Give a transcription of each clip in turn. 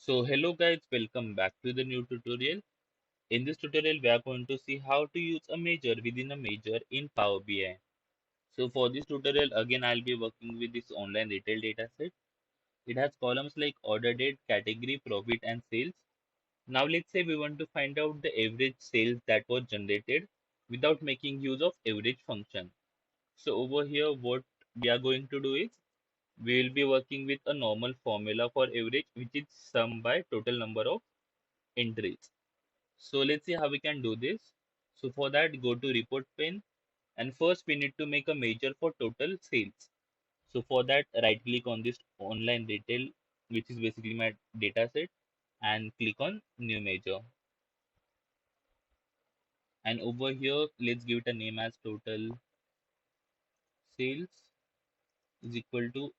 So hello guys, welcome back to the new tutorial. In this tutorial, we are going to see how to use a measure within a measure in Power BI. So for this tutorial, again, I'll be working with this online retail data set. It has columns like order date, category, profit, and sales. Now let's say we want to find out the average sales that was generated without making use of average function. So over here, what we are going to do is we will be working with a normal formula for average, which is sum by total number of entries. So let's see how we can do this. So for that, go to report pane, and first we need to make a measure for total sales. So for that, right click on this online retail, which is basically my data set, and click on new measure. And over here, let's give it a name as total sales is equal to,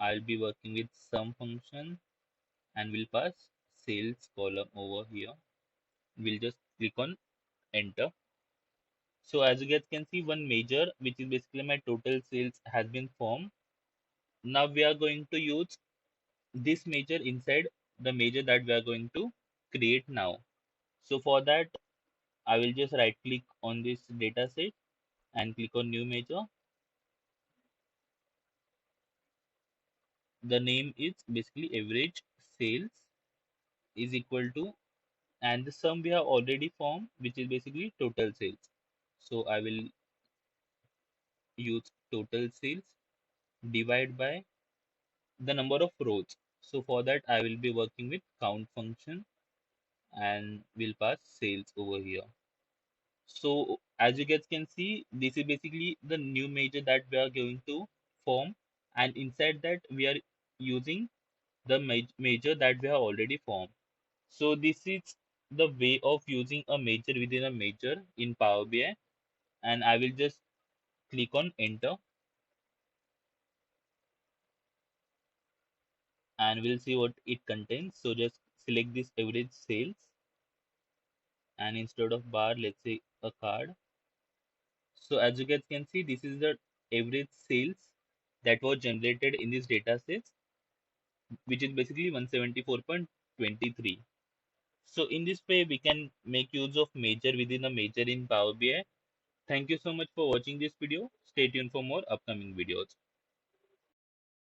I'll be working with sum function and we'll pass sales column over here. We'll just click on enter. So as you guys can see, one measure, which is basically my total sales, has been formed. Now we are going to use this measure inside the measure that we are going to create now. So for that, I will just right click on this data set and click on new measure. The name is basically average sales is equal to, and the sum we have already formed, which is basically total sales. So I will use total sales divide by the number of rows. So for that, I will be working with count function and we'll pass sales over here. So as you guys can see, this is basically the new measure that we are going to form, and inside that we are using the measure that we have already formed. So this is the way of using a measure within a measure in Power BI, and I will just click on enter and we'll see what it contains. So just select this average sales, and instead of bar, let's say a card. So as you guys can see, this is the average sales that was generated in this data set, which is basically 174.23. So in this way, we can make use of measure within a measure in Power BI. Thank you so much for watching this video. Stay tuned for more upcoming videos.